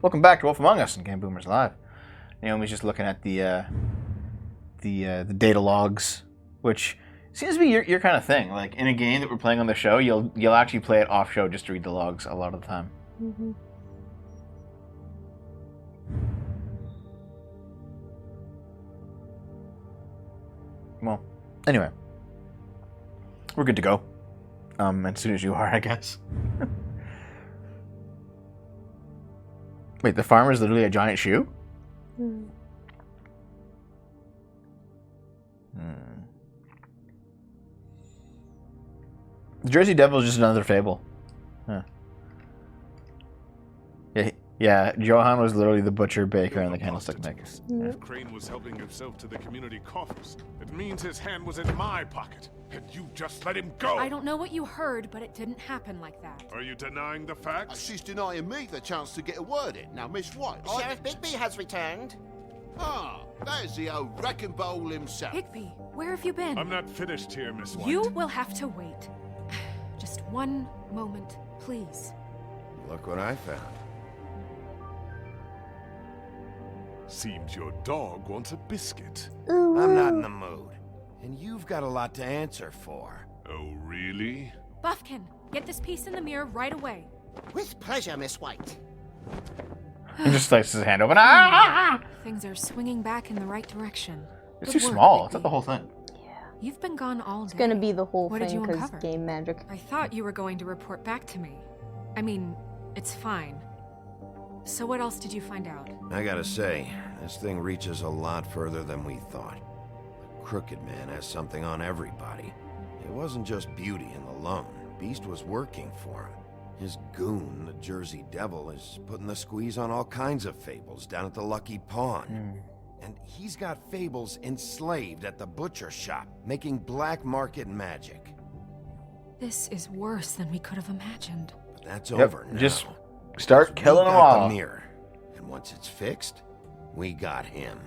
Welcome back to Wolf Among Us and Game Boomers Live. Naomi's just looking at the data logs, which seems to be your kind of thing. Like in a game that we're playing on the show, you'll actually play it off show just to read the logs a lot of the time. Mm-hmm. Well, anyway, we're good to go. As soon as you are, I guess. Wait, the farmer is literally a giant shoe? Mm. The Jersey Devil is just another fable. Huh. Yeah, Johan was literally the butcher, baker, and the candlestick maker. If Crane was helping himself to the community coffers, it means his hand was in my pocket, and you just let him go! I don't know what you heard, but it didn't happen like that. Are you denying the facts? She's denying me the chance to get a word in. Now, Miss White, Sheriff Bigby has returned. Ah, there's the old wrecking bowl himself. Bigby, where have you been? I'm not finished here, Miss White. You will have to wait. Just one moment, please. Look what I found. Seems your dog wants a biscuit. I'm not in the mood. And you've got a lot to answer for. Oh, really? Buffkin, get this piece in the mirror right away. With pleasure, Miss White. He just slices his hand open. Ah! Things are swinging back in the right direction. It's Good too work, small. Bigby. It's not the whole thing. You've been gone all day. It's gonna be the whole What did thing you because uncover? game magic. I thought you were going to report back to me. I mean, it's fine. So what else did you find out? I gotta say, this thing reaches a lot further than we thought. The Crooked Man has something on everybody. It wasn't just beauty and the loan. Beast was working for him. His goon, the Jersey Devil, is putting the squeeze on all kinds of fables down at the Lucky Pawn. And he's got fables enslaved at the butcher shop, making black market magic. This is worse than we could have imagined. But that's over now. Just start killing them We got all. the mirror, and once it's fixed, we got him.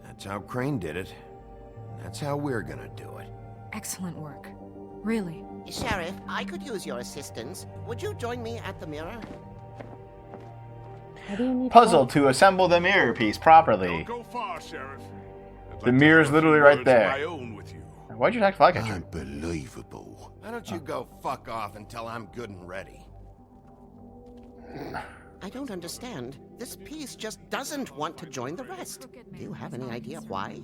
That's how Crane did it. That's how we're gonna do it. Excellent work. Really. Sheriff, I could use your assistance. Would you join me at the mirror? Why do you need Puzzle help? to assemble the mirror piece properly. Don't go far, Sheriff. I'd The like to mirror's have a few literally right words of there. my own with you. Why'd you attack Flycatcher? Unbelievable. Why don't you go fuck off until I'm good and ready? I don't understand. This piece just doesn't want to join the rest. Do you have any idea why?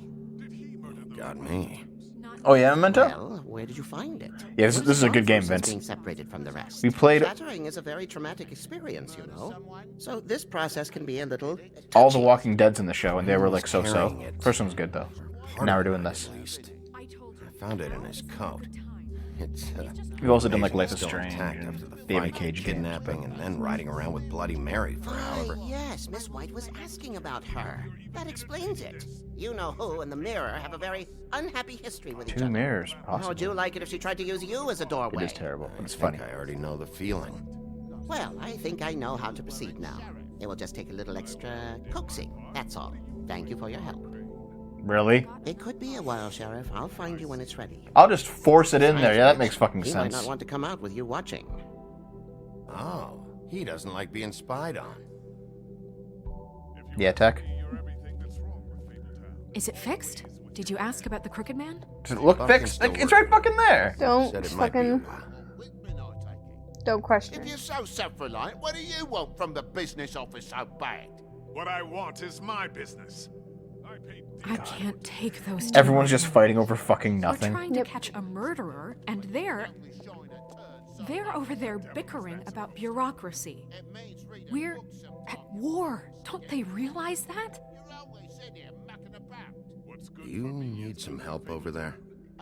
Got me. Oh yeah, Memento? Well, where did you find it? Yeah, this is a good game, Versus Vince. Being separated from the rest. We played Shattering is a very traumatic experience, you know. So this process can be a little. all the touchy. Walking Deads in the show, and they were like so-so. Carrying it. First one's good though. Part Now of we're doing it, this. At least. I told you. I found it in his coat. It's We've also done like Life amazing is still Strange intact and after the David fight, Cage games. kidnapping, and then riding around with Bloody Mary for however. Yes, Miss White was asking about her. That explains it. You know who and the mirror have a very unhappy history with each Two other. mirrors, How would possibly. you like it if she tried to use you as a It doorway? is terrible, but it's I funny. think I already know the feeling. Well, I think I know how to proceed now. It will just take a little extra coaxing, that's all. Thank you for your help. Really? It could be a while, Sheriff. I'll find you when it's ready. I'll just force it in there. Yeah, that makes fucking He might sense. not want to come out with you watching. Oh, he doesn't like being spied on. Yeah, Tech. You're everything that's wrong with Fabletown. Is it fixed? Did you ask about the Crooked Man? Does it look Buffkin fixed? still Like, it's right fucking there. Don't Said it might be a fucking while. don't question. If you're so self-reliant, what do you want from the business office so bad? What I want is my business. I paid I can't take those two. Everyone's just fighting over fucking We're nothing. trying to catch a murderer, and they're over there bickering about bureaucracy. We're at war. Don't they realize that? Do you need some help over there?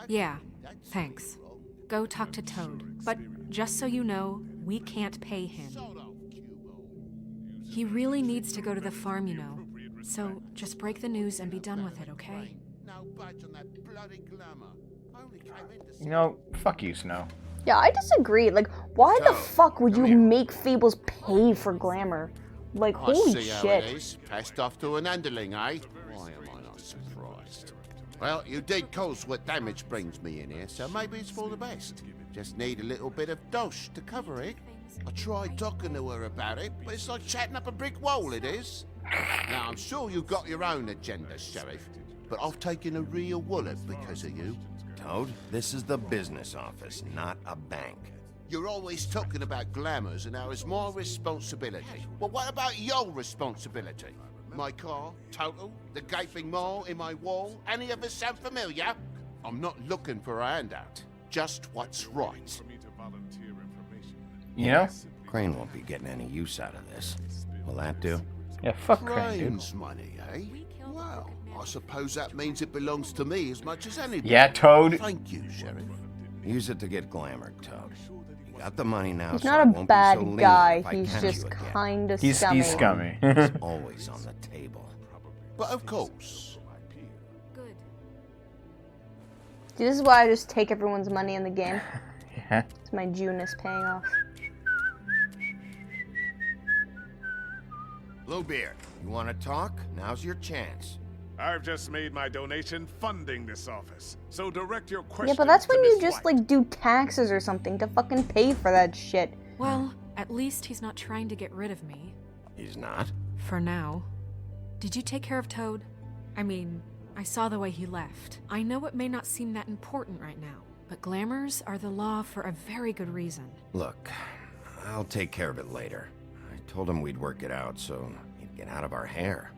Yeah, thanks. Go talk to Toad. But just so you know, we can't pay him. He really needs to go to the farm, you know. So just break the news and be done with it, okay? You know, fuck you, Snow. Yeah, I disagree. Like, why the So, fuck would come you here. make fables pay for glamour? Like, I holy see how shit. it is. Passed off to an underling, eh? Why am I not surprised? Well, you did cause what damage brings me in here, so maybe it's for the best. Just need a little bit of dosh to cover it. I tried talking to her about it, but it's like chatting up a brick wall, it is. Now, I'm sure you've got your own agenda, Sheriff, but I've taken a real wallet because of you. Toad, this is the business office, not a bank. You're always talking about glamours and how it's my responsibility. Well, what about your responsibility? My car, total, the gaping maw in my wall, any of us sound familiar? I'm not looking for a handout, just what's right. For me to volunteer information. You know? Crane won't be getting any use out of this. Will that do? Yeah, fuck Crane, dude. Crane's money, eh? Well, I suppose that means it belongs to me as much as anybody. Yeah, Toad. Thank you, Sheriff. Use it to get glamored, Toad. You got the money now, He's so not I a won't bad be so lenient guy. if I He's catch just you again. kind of He's scummy. scummy. It's always on the table. But of course, Good. See, this is why I just take everyone's money in the game. Yeah. It's my Junus paying off. Bluebeard, you want to talk? Now's your chance. I've just made my donation funding this office, so direct your Yeah, questions but that's to when you Miss just White. like do taxes or something to fucking pay for that shit. Well, at least he's not trying to get rid of me. He's not? For now. Did you take care of Toad? I mean, I saw the way he left. I know it may not seem that important right now, but glamours are the law for a very good reason. Look, I'll take care of it later. I told him we'd work it out so he'd get out of our hair.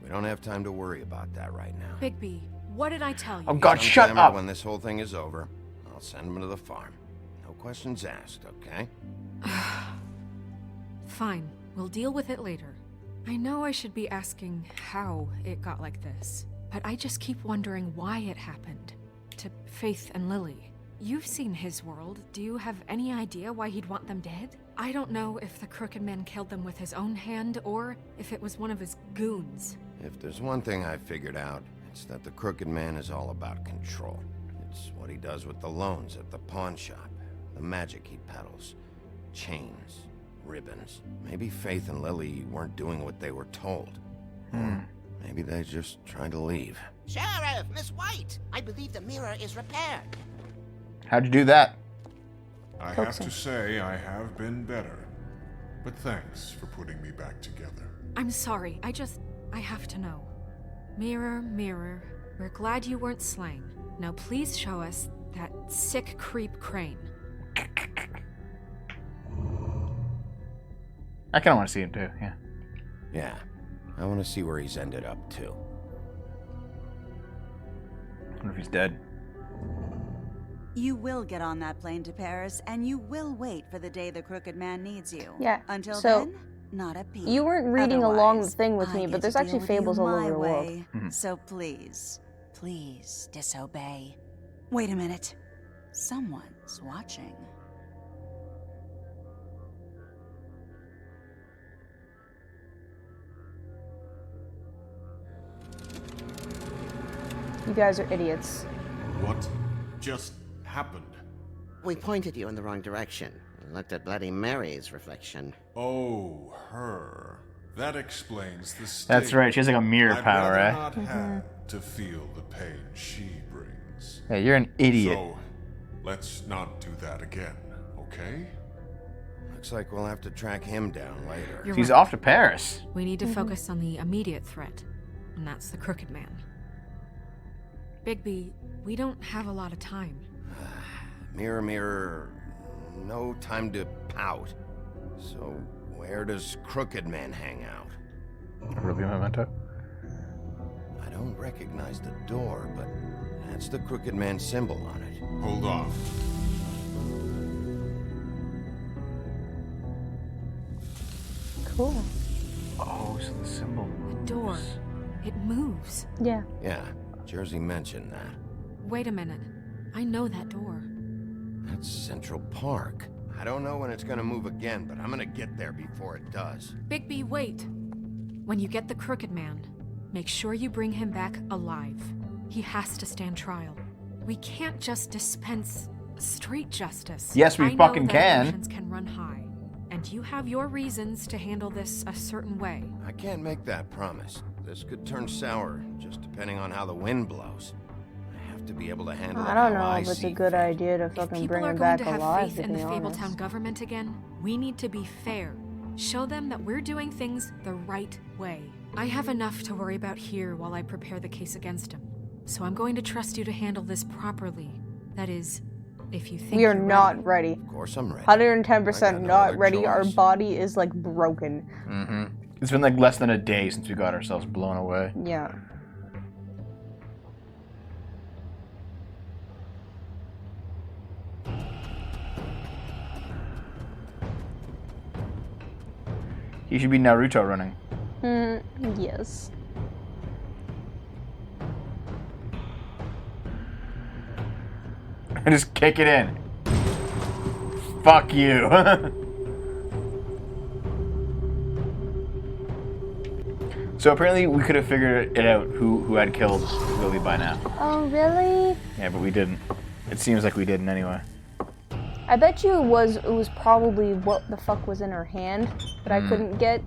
We don't have time to worry about that right now. Bigby, what did I tell you? Oh God, Some shut glamour up. When this whole thing is over, I'll send him to the farm. No questions asked, okay? Fine, we'll deal with it later. I know I should be asking how it got like this, but I just keep wondering why it happened. To Faith and Lily. You've seen his world. Do you have any idea why he'd want them dead? I don't know if the Crooked Man killed them with his own hand or if it was one of his goons. If there's one thing I've figured out, it's that the Crooked Man is all about control. It's what he does with the loans at the pawn shop, the magic he peddles, chains, ribbons. Maybe Faith and Lily weren't doing what they were told. Or maybe they just tried to leave. Sheriff, Miss White, I believe the mirror is repaired. How'd you do that? I Hope have so. to say I have been better. But thanks for putting me back together. I'm sorry, I have to know. Mirror, mirror, we're glad you weren't slain. Now please show us that sick creep Crane. I kind of want to see him too. Yeah. Yeah, I want to see where he's ended up, too. I wonder if he's dead. You will get on that plane to Paris, and you will wait for the day the Crooked Man needs you. Yeah, Until so then, not a peep. You weren't reading along the Otherwise, thing with I me, get but there's to actually deal with you fables all over my the world. way. Mhm. So please, please disobey. Wait a minute. Someone's watching. You guys are idiots. What just happened? We pointed you in the wrong direction. Looked at Bloody Mary's reflection. Oh, her. That explains the state. That's right. She has like a mirror I'd power, rather eh? not have to feel the pain she brings. Yeah, you're an idiot. So, let's not do that again, okay? Looks like we'll have to track him down later. You're She's right. off to Paris. We need to focus on the immediate threat, and that's the Crooked Man. Bigby, we don't have a lot of time. Mirror, mirror, no time to pout. So, where does Crooked Man hang out? Ruby Memento. I don't recognize the door, but that's the Crooked Man symbol on it. Hold on. Cool. Oh, so the symbol. The door. It moves. Yeah. Yeah, Jersey mentioned that. Wait a minute. I know that door. That's Central Park. I don't know when it's gonna move again, but I'm gonna get there before it does. Bigby, wait. When you get the Crooked Man, make sure you bring him back alive. He has to stand trial. We can't just dispense street justice. Yes, we I know fucking that can. emotions can run high, and you have your reasons to handle this a certain way. I can't make that promise. This could turn sour, just depending on how the wind blows. to be able to handle it I don't how know I if it's a see good fit. idea to If fucking people bring are him going back to have alive, faith to in the be honest. Fabletown government again, we need to be fair. Show them that we're doing things the right way. I have enough to worry about here while I prepare the case against him. So I'm going to trust you to handle this properly. That is, if you think We are you're not ready. Of course I'm ready. 110% I got no not other ready. Our choice. body is like broken. Mm-hmm. It's been like less than a day since we got ourselves blown away. Yeah. He should be Naruto running. Yes. Just kick it in. Fuck you. So apparently we could have figured it out who had killed Lily by now. Oh, really? Yeah, but we didn't. It seems like we didn't anyway. I bet you it was probably what the fuck was in her hand that I couldn't get.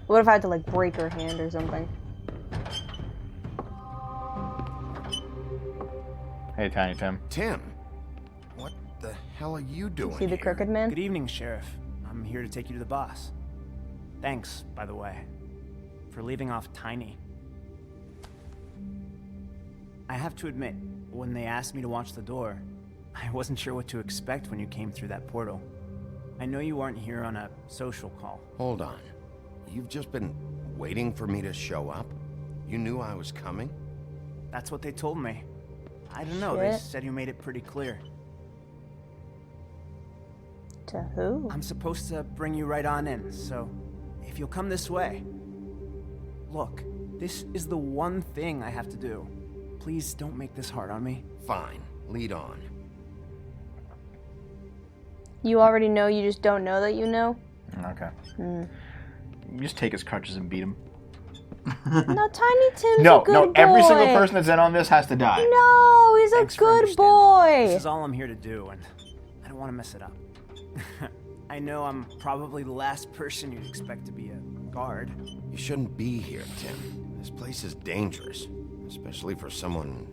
What if I had to like break her hand or something? Hey, Tiny Tim. Tim, what the hell are you doing See the here? crooked man? Good evening, Sheriff. I'm here to take you to the boss. Thanks, by the way, for leaving off Tiny. I have to admit, when they asked me to watch the door, I wasn't sure what to expect when you came through that portal. I know you aren't here on a social call. Hold on. You've just been waiting for me to show up? You knew I was coming? That's what they told me. I don't know, they Shit. said you made it pretty clear. To who? I'm supposed to bring you right on in, so if you'll come this way. Look, this is the one thing I have to do. Please don't make this hard on me. Fine. Lead on. You already know, you just don't know that you know? Okay. You just take his crutches and beat him. No, Tiny Tim's No, a good no, boy. every single person that's in on this has to die. No, he's Thanks a for good understanding. boy. This is all I'm here to do, and I don't want to mess it up. I know I'm probably the last person you'd expect to be a guard. You shouldn't be here, Tim. This place is dangerous, especially for someone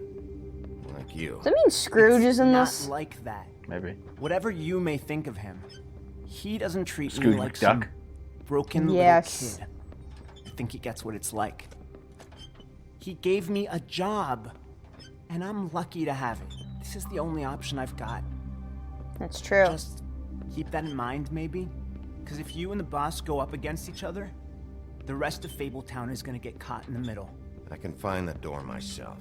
like you. Does that mean Scrooge is in Not this? like that. Maybe. Whatever you may think of him, he doesn't treat Scrooge me like McDuck? some broken Yes. little kid. I think he gets what it's like. He gave me a job, and I'm lucky to have it. This is the only option I've got. That's true. Just keep that in mind, maybe? Because if you and the boss go up against each other, the rest of Fabletown is gonna get caught in the middle. I can find the door myself.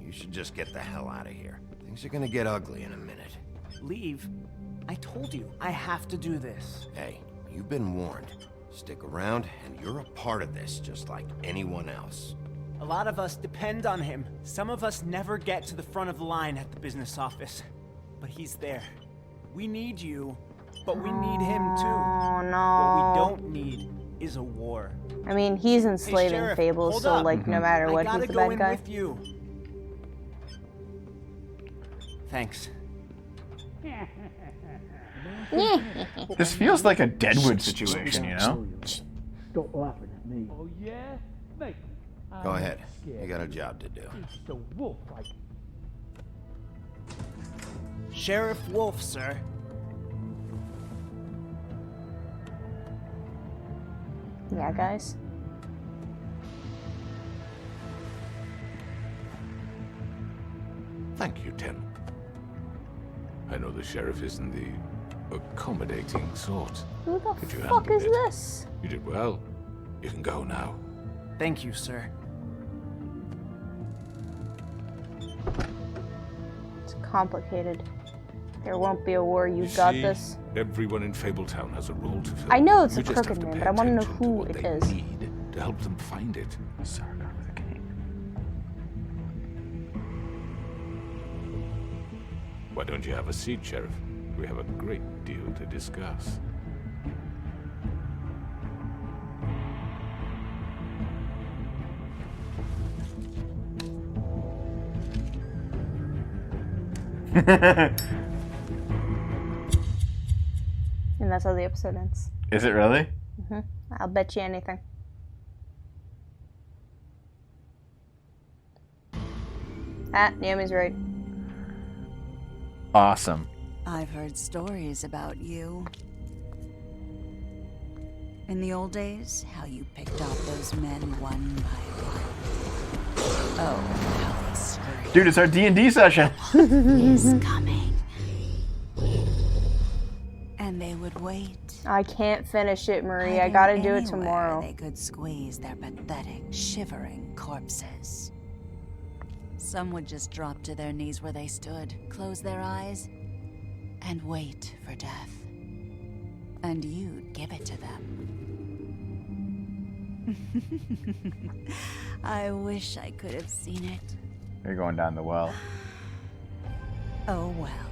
You should just get the hell out of here. Things are gonna get ugly in a minute. Leave? I told you, I have to do this. Hey, you've been warned. Stick around, and you're a part of this, just like anyone else. A lot of us depend on him. Some of us never get to the front of the line at the business office. But he's there. We need you, but we need him too. Oh What no. we don't need is a war. I mean, he's Hey, enslaving Sheriff, Fables, hold so up. like no matter what, I gotta he's the go bad in guy. with you. Thanks. This feels like a Deadwood situation, you know? Stop laughing at me. Oh, yeah? Mate, Go ahead. You got a job to do. it's the wolf. Sheriff Wolf, sir. Yeah, guys. Thank you, Tim. I know the sheriff isn't the accommodating sort. Who the Could you fuck handle is it? this? You did well. You can go now. Thank you, sir. It's complicated. There won't be a war. You You got see, this. Everyone in Fabletown has a role to fill. I know it's You a just have crooked to man, pay but I want to know attention to who what it they is. need to help them find it. Sargon with a cane. Why don't you have a seat, Sheriff? We have a great deal to discuss. And that's how the episode ends. Is it really? I'll bet you anything. Ah, Naomi's right. Awesome. I've heard stories about you. In the old days, how you picked off those men one by one. Oh, how they screamed. Dude, it's our D&D session. Is coming. And they would wait. I can't finish it, Marie. I gotta do it tomorrow. They could squeeze their pathetic, shivering corpses. Some would just drop to their knees where they stood, close their eyes, and wait for death. And you'd give it to them. I wish I could have seen it. You're going down the well. Oh well.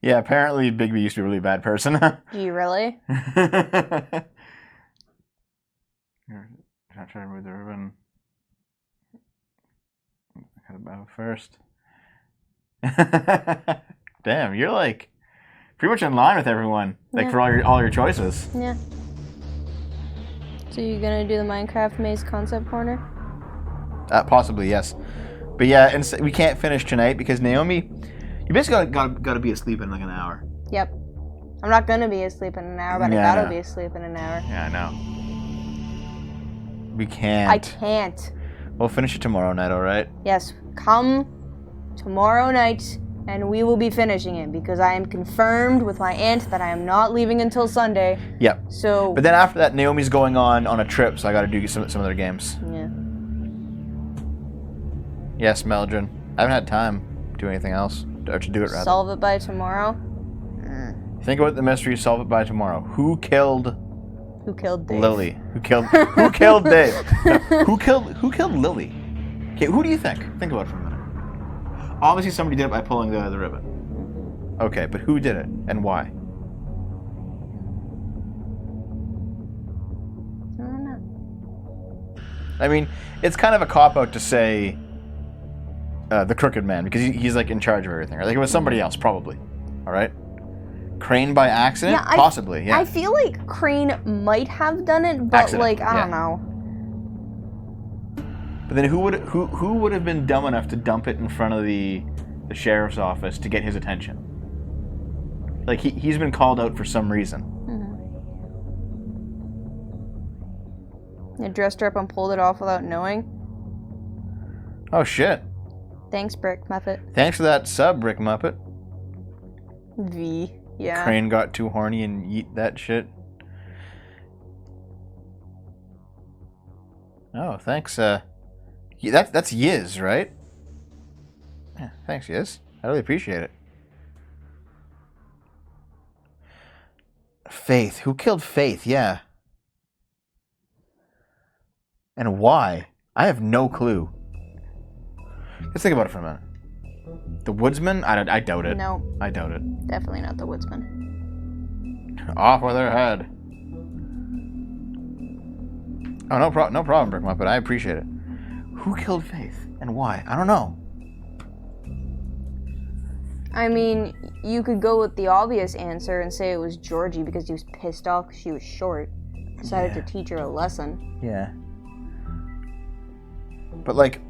Yeah, apparently Bigby used to be a really bad person. Do you really? Here, I'm trying to remove the ribbon. I gotta bow first. Damn, you're like pretty much in line with everyone. Like for all your choices. Yeah. So you're gonna do the Minecraft Maze concept corner? Possibly, yes. But yeah, and we can't finish tonight because Naomi, you basically gotta be asleep in like an hour. Yep. I'm not gonna be asleep in an hour, but Yeah, I gotta I know. be asleep in an hour. Yeah, I know. We can't. I can't. We'll finish it tomorrow night, alright? Yes, come tomorrow night and we will be finishing it because I am confirmed with my aunt that I am not leaving until Sunday. Yep. So. But then after that, Naomi's going on a trip, so I gotta do some other games. Yeah. Yes, Meldrin. I haven't had time to do anything else. Or to do it, rather. Solve it by tomorrow. Think about the mystery, solve it by tomorrow. Who killed Dave? Lily? Who killed Dave? No, who killed Lily? Okay, who do you think? Think about it for a minute. Obviously somebody did it by pulling the ribbon. Okay, but who did it and why? I don't know. I mean, it's kind of a cop-out to say the Crooked Man, because he's like in charge of everything. Right? Like it was somebody else, probably. All right? Crane by accident? Yeah, Possibly, yeah. I feel like Crane might have done it, but Accident, like, I yeah. don't know. But then who would have been dumb enough to dump it in front of the sheriff's office to get his attention? Like he's been called out for some reason. They dressed her up and pulled it off without knowing. Oh shit. Thanks, Brick Muppet. Thanks for that sub, Brick Muppet. V. Yeah. Crane got too horny and yeet that shit. Oh, thanks. That's Yiz, right? Yeah, thanks, Yiz. I really appreciate it. Faith. Who killed Faith? Yeah. And why? I have no clue. Let's think about it for a minute. The woodsman? I doubt it. No. I doubt it. Definitely not the woodsman. Off with their head. Oh, no problem, Brick Muppet. I appreciate it. Who killed Faith and why? I don't know. I mean, you could go with the obvious answer and say it was Georgie because he was pissed off because she was short. Decided to teach her a lesson. Yeah. But like,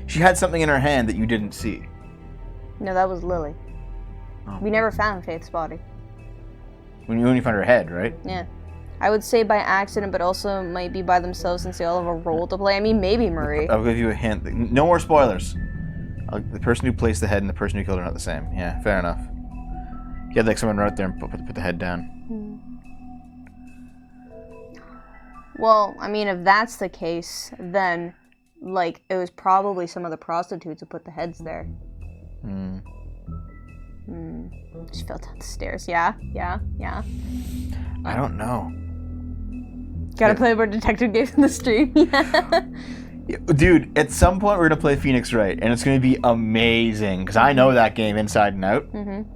she had something in her hand that you didn't see. No, that was Lily. Oh. We never found Faith's body. When you found her head, right? Yeah. I would say by accident, but also might be by themselves since they all have a role to play. I mean, maybe Marie. I'll give you a hint. No more spoilers. The person who placed the head and the person who killed her are not the same. Yeah, fair enough. You had like someone right there and put the head down. Well, I mean, if that's the case, then, like, it was probably some of the prostitutes who put the heads there. Just fell down the stairs. Yeah. I don't know. Gotta play more detective games in the stream. Yeah. Dude, at some point we're gonna play Phoenix Wright, and it's gonna be amazing because I know that game inside and out, and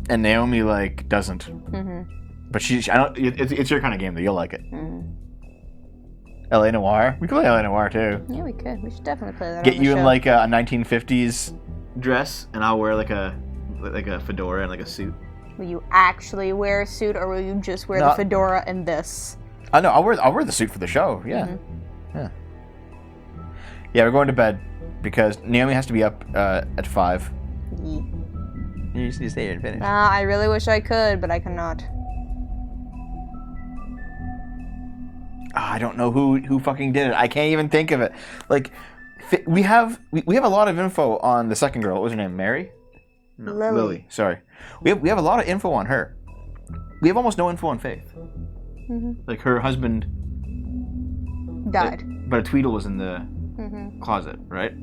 Naomi like doesn't. But I don't. It's your kind of game though. You'll like it. LA Noire. We could play LA Noire too. Yeah, we could. We should definitely play that. Get on the you show. in like a 1950s dress, and I'll wear like a fedora and like a suit. Will you actually wear a suit, or will you just wear the fedora and this? I know. I'll wear the suit for the show. Yeah. Yeah. Yeah, we're going to bed because Naomi has to be up at 5. Yeah. You just need to stay here and finish. I really wish I could, but I cannot. I don't know who fucking did it. I can't even think of it. Like, we have a lot of info on the second girl. What was her name? Mary? No, Lily. Sorry. We have a lot of info on her. We have almost no info on Faith. Like, her husband died. But a Tweedle was in the closet, right?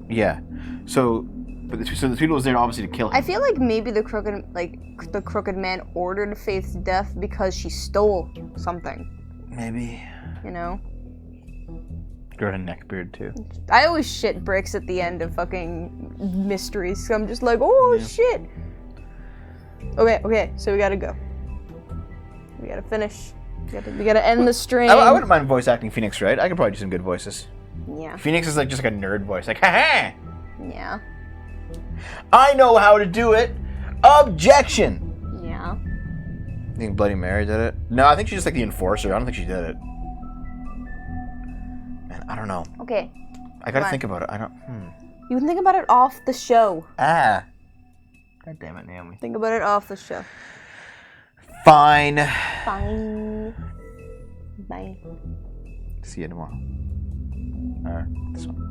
Yeah. So the Tweedle was there obviously to kill him. I feel like maybe the crooked man ordered Faith's death because she stole something. Maybe. You know? Grow a neckbeard too. I always shit bricks at the end of fucking mysteries. So I'm just like, oh shit. Okay, so we gotta go. We gotta finish. We gotta end the stream. I wouldn't mind voice acting Phoenix, right? I could probably do some good voices. Yeah. Phoenix is like just like a nerd voice, like, ha-ha! Yeah. I know how to do it! Objection! Yeah. You think Bloody Mary did it? No, I think she's just like the enforcer. I don't think she did it. Man, I don't know. Okay. I gotta think about it. You can think about it off the show. God damn it, Naomi. Think about it off the show. Fine. Bye. See you tomorrow. This one.